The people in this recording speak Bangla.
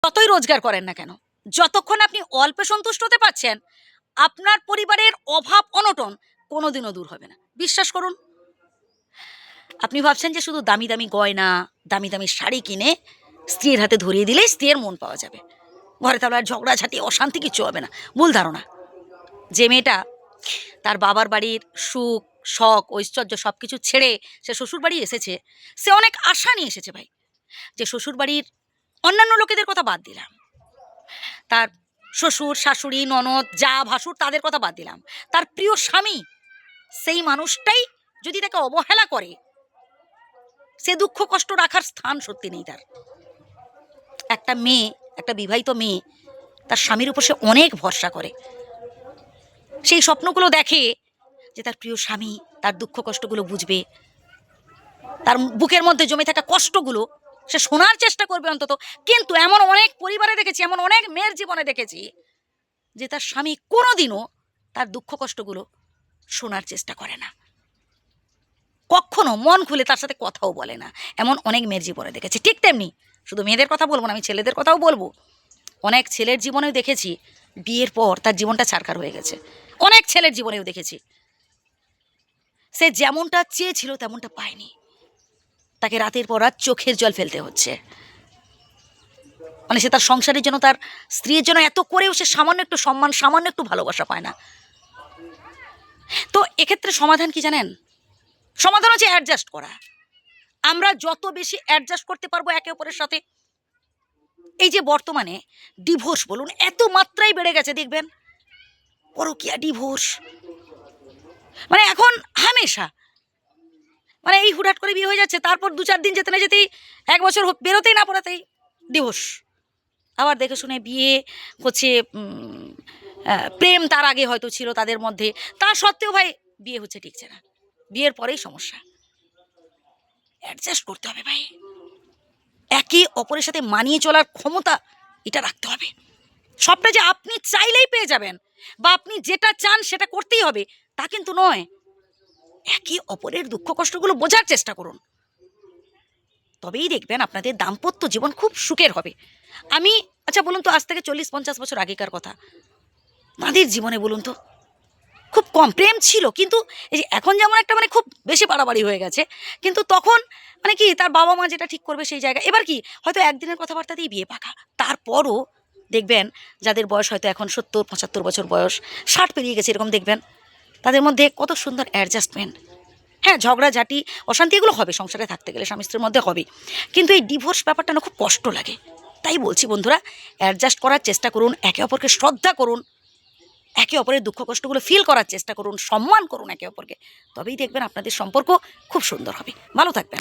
যতই রোজগার করেন না কেন, যতক্ষণ আপনি অল্পে সন্তুষ্ট হতে পারছেন, আপনার পরিবারের অভাব অনটন কোনোদিনও দূর হবে না, বিশ্বাস করুন। আপনি ভাবছেন যে শুধু দামি দামি গয়না, দামি দামি শাড়ি কিনে স্ত্রীর হাতে ধরিয়ে দিলেই স্ত্রীর মন পাওয়া যাবে, ঘরে তাহলে আর ঝগড়াঝাটি অশান্তি কিচ্ছু হবে না। ভুল ধারণা। যে মেয়েটা তার বাবার বাড়ির সুখ শখ ঐশ্বর্য সব কিছু ছেড়ে সে শ্বশুর বাড়ি এসেছে, সে অনেক আশা নিয়ে এসেছে ভাই। যে শ্বশুর বাড়ির অন্যান্য লোকেদের কথা বাদ দিলাম, তার শ্বশুর শাশুড়ি ননদ যা ভাসুর তাদের কথা বাদ দিলাম, তার প্রিয় স্বামী সেই মানুষটাই যদি তাকে অবহেলা করে, সে দুঃখ কষ্ট রাখার স্থান সত্যি নেই তার। একটা মেয়ে, একটা বিবাহিত মেয়ে তার স্বামীর উপর সে অনেক ভরসা করে, সেই স্বপ্নগুলো দেখে যে তার প্রিয় স্বামী তার দুঃখ কষ্টগুলো বুঝবে, তার বুকের মধ্যে জমে থাকা কষ্টগুলো সে শোনার চেষ্টা করবে অন্তত। কিন্তু এমন অনেক পরিবারে দেখেছি, এমন অনেক মেয়ের জীবনে দেখেছি যে তার স্বামী কোনোদিনও তার দুঃখ কষ্টগুলো শোনার চেষ্টা করে না, কখনো মন খুলে তার সাথে কথাও বলে না। এমন অনেক মেয়ের জীবনে দেখেছি। ঠিক তেমনি শুধু মেয়েদের কথা বলবো না, আমি ছেলেদের কথাও বলবো। অনেক ছেলের জীবনেও দেখেছি বিয়ের পর তার জীবনটা ছারখার হয়ে গেছে। অনেক ছেলের জীবনেও দেখেছি সে যেমনটা চেয়েছিল তেমনটা পায়নি, তাকে রাতের পর রাত চোখের জল ফেলতে হচ্ছে। মানে সে তার সংসারের জন্য, তার স্ত্রীর জন্য এত করেও সে সামান্য একটু সম্মান, সামান্য একটু ভালোবাসা পায় না। তো এক্ষেত্রে সমাধান কি জানেন? সমাধান হচ্ছে অ্যাডজাস্ট করা। আমরা যত বেশি অ্যাডজাস্ট করতে পারবো একে অপরের সাথে, এই যে বর্তমানে ডিভোর্স বলুন এত মাত্রায় বেড়ে গেছে, দেখবেন পরকীয়া ডিভোর্স, মানে এখন হামেশা, মানে এই হুটহাট করে বিয়ে হয়ে যাচ্ছে, তারপর 2-4 দিন যেতে না যেতেই, 1 বছর বেরোতেই না পড়াতেই ডিভোর্স। আবার দেখে শুনে বিয়ে হচ্ছে, প্রেম তার আগে হয়তো ছিল তাদের মধ্যে, তা সত্ত্বেও ভাই বিয়ে হচ্ছে, টিকছে না, বিয়ের পরেই সমস্যা। অ্যাডজাস্ট করতে হবে ভাই, একে অপরের সাথে মানিয়ে চলার ক্ষমতা এটা রাখতে হবে। সবটা যে আপনি চাইলেই পেয়ে যাবেন বা আপনি যেটা চান সেটা করতেই হবে তা কিন্তু নয়। একে অপরের দুঃখ কষ্টগুলো বোঝার চেষ্টা করুন, তবেই দেখবেন আপনাদের দাম্পত্য জীবন খুব সুখের হবে। আমি আচ্ছা বলুন তো, আজ থেকে 40-50 বছর আগেকার কথা, তাদের জীবনে বলুন তো খুব কম প্রেম ছিল, কিন্তু এই যে এখন যেমন একটা মানে খুব বেশি বাড়াবাড়ি হয়ে গেছে, কিন্তু তখন মানে কি তার বাবা মা যেটা ঠিক করবে সেই জায়গায়, এবার কি হয়তো একদিনের কথাবার্তাতেই বিয়ে পাকা। তারপরও দেখবেন যাদের বয়স হয়তো এখন 70-75 বছর বয়স, 60 পেরিয়ে গেছে এরকম, দেখবেন তাদের মধ্যে কত সুন্দর অ্যাডজাস্টমেন্ট। হ্যাঁ, ঝগড়াঝাটি অশান্তি এগুলো হবে, সংসারে থাকতে গেলে স্বামী স্ত্রীর মধ্যে হবে, কিন্তু এই ডিভোর্স ব্যাপারটা না খুব কষ্ট লাগে। তাই বলছি বন্ধুরা, অ্যাডজাস্ট করার চেষ্টা করুন, একে অপরকে শ্রদ্ধা করুন, একে অপরের দুঃখ কষ্টগুলো ফিল করার চেষ্টা করুন, সম্মান করুন একে অপরকে, তবেই দেখবেন আপনাদের সম্পর্ক খুব সুন্দর হবে। ভালো থাকবেন।